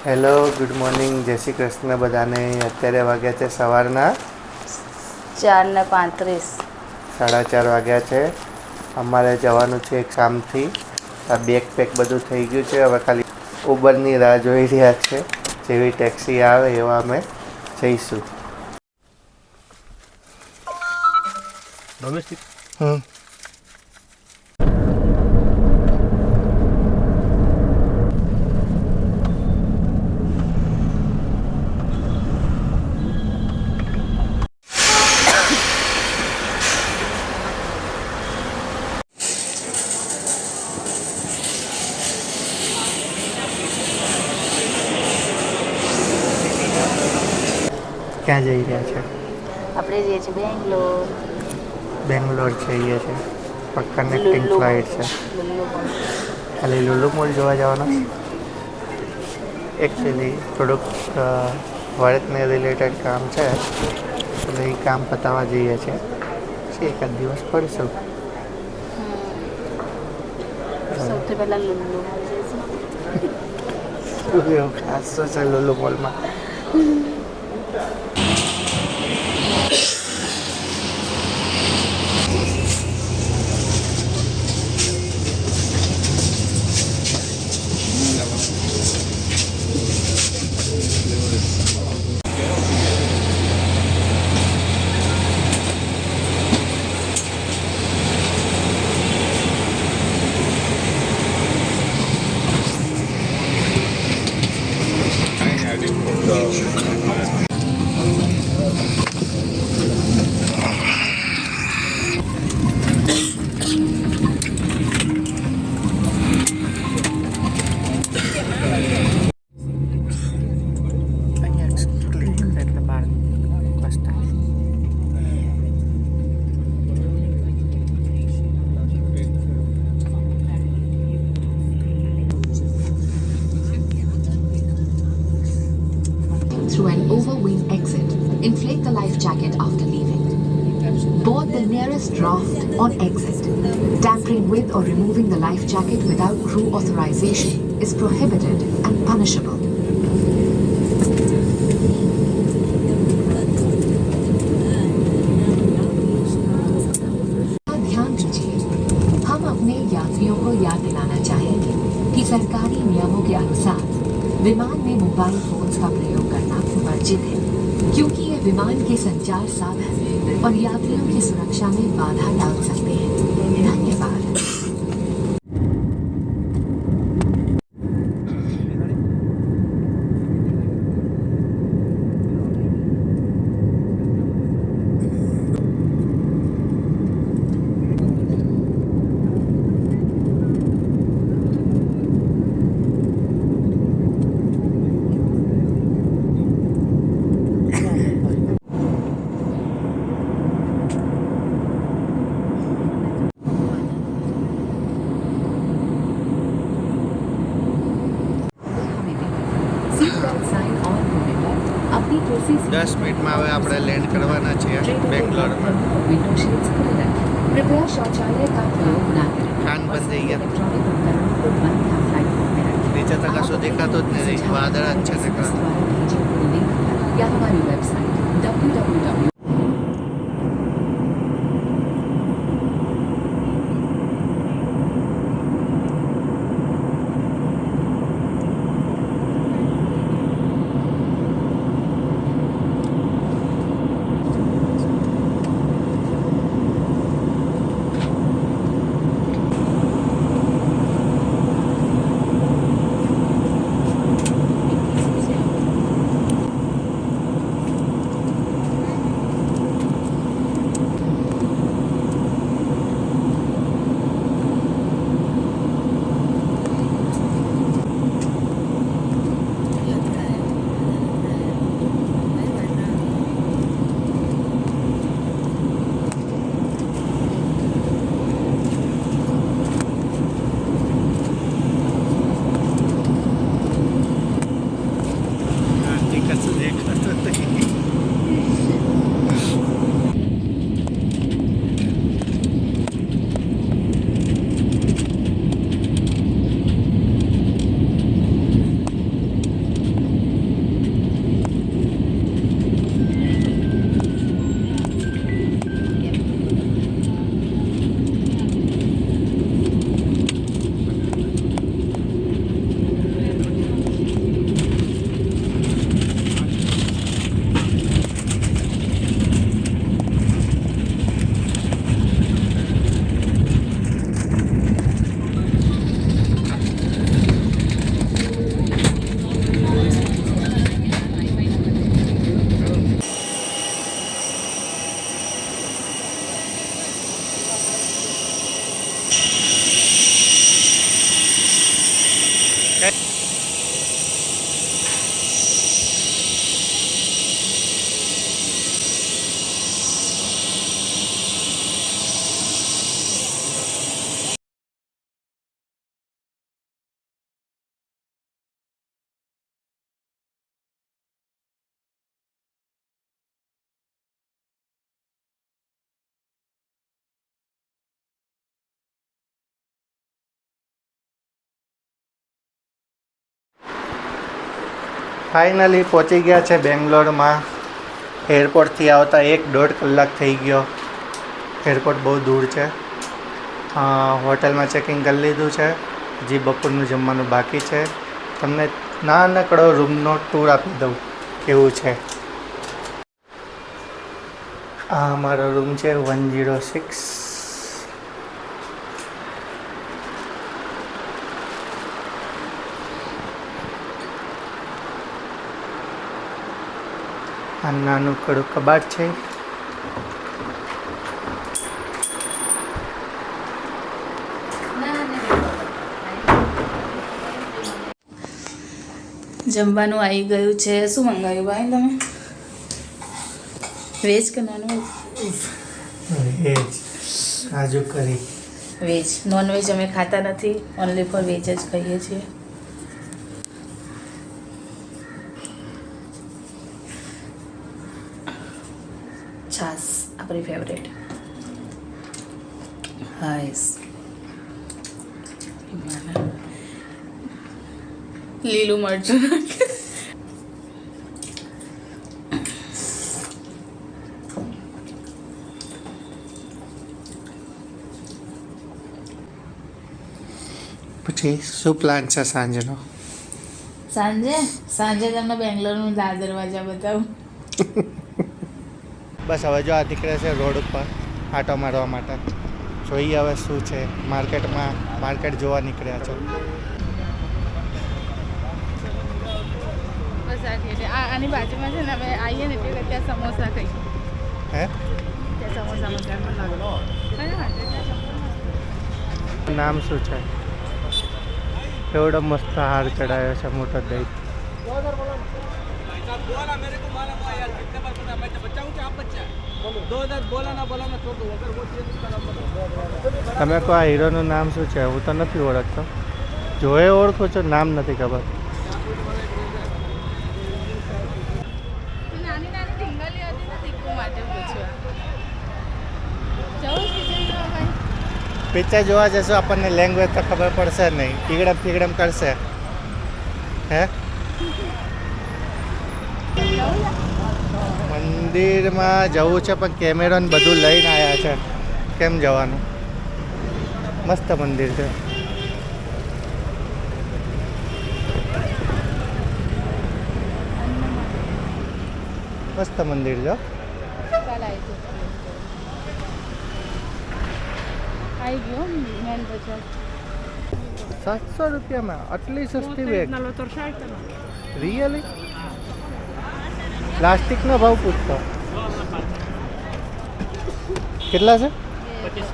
Hello, good morning, જય શ્રી કૃષ્ણ બધાને. અત્યારે વાગ્યા છે સવારના 4:35. 4:30 વાગ્યા છે. અમારે જવાનું છે કામથી. આ બેગ પેક બધું થઈ ગયું છે. હવે ખાલી ઉબરની રાહ જોઈ રહ્યા છે. જેવી ટેક્સી આવે એવા અમે જઈશું. ડોમેસ્ટિક ક્યાં જઈ રહ્યા છે? આપણે જઈએ છીએ બેંગ્લોર. બેંગ્લોર જઈએ છે. પણ કનેક્ટિંગ ફ્લાઇટ છે. ખાલી લુલુ મોલ જોવા જવાના. એકચ્યુઅલી થોડુંક વર્કને રિલેટેડ કામ છે, એટલે એ કામ પતાવવા જઈએ છીએ. પછી એકાદ દિવસ ફરીશું. સૌથી પહેલાં લુલ્લુ શું એવું ખાસ શું છે લુલુ મોલમાં? Through an overwing exit. Inflate the life jacket after leaving. Board the nearest draft on exit. Tampering with or removing the life jacket without crew authorization is prohibited and punishable. ध्यान दीजिए, हम अपने यात्रियों को याद दिलाना चाहेंगे कि सरकारी नियमों के अनुसार विमान में मोबाइल फोन्स का प्रयोग करना वर्जित है, क्योंकि ये विमान के संचार साधन और यात्रियों की सुरक्षा में बाधा डाल सकते हैं। धन्यवाद। अपनी कुर्सी से 10 મિનિટમાં હવે આપણે લેન્ડ કરવાના છીએ બેંગ્લોરમાં. विंडो शेड्स खुले रखें। कृपया शौचालय का प्रयोग न करें। કાન બંધ થઈ ગયા. इलेक्ट्रॉनिक उपकरणों को बंद या फ्लाइट मोड में रखें। નીચે તો કશું દેખાતું જ નથી. વાદળ જ છે ને द्वारा भेजे हुए लिंक पर या हमारी वेबसाइट www ફાઇનલી પહોંચી ગયા છે બેંગ્લોરમાં. એરપોર્ટથી આવતા 1-1.5 કલાક થઈ ગયો. એરપોર્ટ બહુ દૂર છે. હોટલમાં ચેકિંગ કરી લીધું છે. હજી બપોરનું જમવાનું બાકી છે. તમને નાનકડો રૂમનો ટૂર આપી દઉં કેવું છે. આ અમારો રૂમ છે 106. આ નાનું કડું કબાટ છે. જમવાનું આવી ગયું છે. શું મંગાવ્યું ભાઈ તમે? વેજ કે નોન વેજ? વેજ કાજુ કરી. વેજ. નોન વેજ અમે ખાતા નથી, ઓનલી ફોર વેજ જ ખાઈએ છીએ. છાસ આપણી ફેવરેટ. હાઈસ લીલું મરચું નાખે. પછી શું પ્લાન છે સાંજનો? સાંજે તમને બેંગ્લોરનું લાલ દરવાજા બતાવું. બસ હવે જો આ નીકળે છે રોડ ઉપર આટો મારવા માટે. જોઈએ હવે શું છે માર્કેટ જોવા નીકળ્યા છો. બસ આની બાજુમાં છે ને અમે આવીએ ને એટલે ત્યાં સમોસા ખાઈએ. હે ત્યાં સમોસા નામ શું છે? એવડો મસ્ત હાર ચડાવ્યો છે મોટો દહીં. તમે કહો આ હીરોનું નામ શું છે? હું તો નથી ઓળખતો. જોએ ઓળખું છું, નામ નથી ખબર. નાની નાની ઢીંગલી હતી ને ટીકુ માટે પૂછવા જવું છે. પિક્ચર જોવા જશું આપણને લેંગ્વેજ તો ખબર પડશે નહીં. ટીગડમ કરશે. હે મંદિરમાં જવું છે પણ કેમેરો ને બધું લઈને આવ્યા છે. કેમ જવાનું? મસ્ત મંદિર છે. મસ્ત મંદિર છે. આવી ગયો મેન બજાર. 700 રૂપિયામાં આટલી સસ્તી બેગ? રિયલી? પ્લાસ્ટિકનો ભાવ પૂછતો કેટલા છે? 25.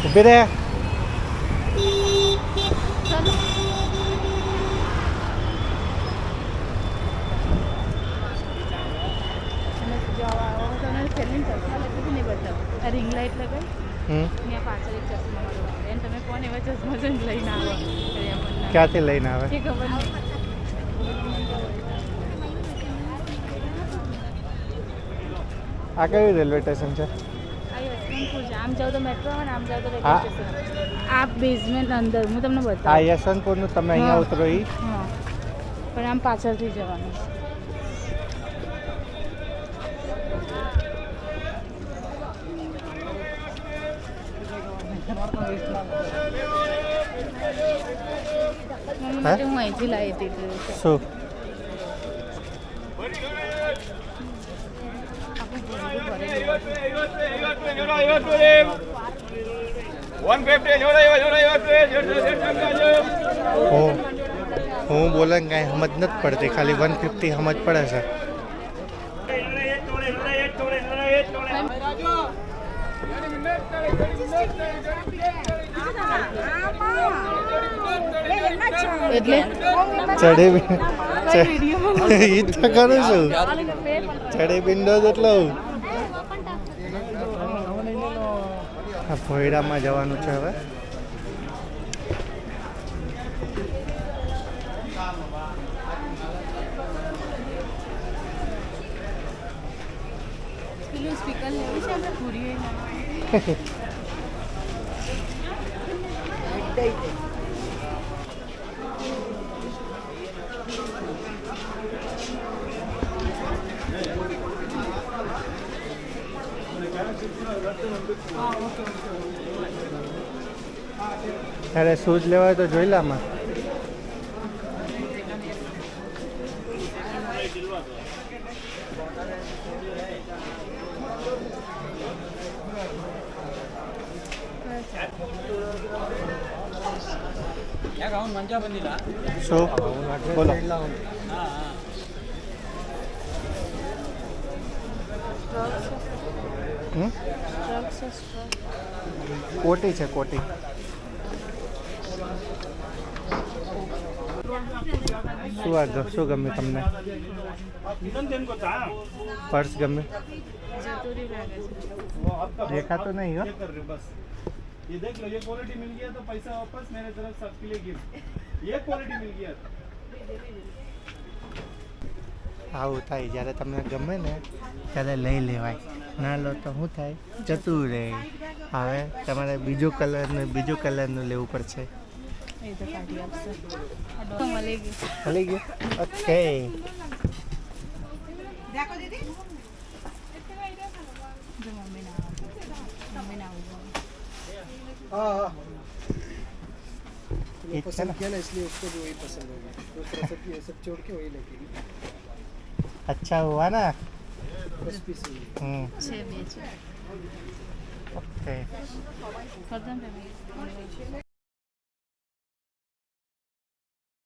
ઊભી રહે. રિંગ લાઈટ લગાવી ત્યાં પાછળ એક ચશ્મા મળવા એને તમે કોણ એવા ચશ્મા છે લઈને આવો. ક્યાંથી લઈને આવે? એ ખબર નહીં. આ કયું રેલવે સ્ટેશન છે? આ યશવંતપુર છે. આમ જાવ તો મેટ્રો આવે ને આમ જાવ તો રેલવે હા. સ્ટેશન. આ બેઝમેન્ટ અંદર હું તમને આ બતાવું. યશવંતપુરનું તમે અહીંયા ઉતરો ઈ? હા પણ આમ પાછળથી જવાનું. મમ્મી માટે હું અહીંથી લાવી હતી. શું? હું બોલે ને કાંઈ સમજ નથી પડતી. ખાલી 150 સમજ પડે છે. એટલે ચડે ઈ તો કરું છું. ચડે પિંડો જેટલો. આ ભોયડામાં જવાનું છે હવે. સ્પીકર લેવું છે આપણે પૂરીએ તારે શૂઝ લેવા હોય તો જોઈ લે આમાં. શું બોલો? કોટી છે કોટી. શું ગમે તમને? પર્સ ગમે? જતુરી લાગે છે દેખાતો નહીં હો. ये देख लो, ये क्वालिटी मिल गया तो पैसा वापस मेरे तरफ सबके लिए गिफ्ट. ये क्वालिटी मिल गया. આવું થાય જ્યારે તમને ગમે ને ત્યારે લઈ લેવાય, ના લો તો શું થાય, જતું રહે. હવે તમારે બીજું કલરનું લેવું પડશે. એ તો કાઢી આપશે મળી ગઈ મળી ગયું? ઓકે. જો મમ્મી ના આવું हाँ ये वो पसंद किया ना इसलिए उसको भी वही पसंद हो गया तो थोड़ा सा ये सब छोड़ के वही लेके गई अच्छा हुआ ना. 10 पीस हुई છે બે છે ઓકે. કરદમ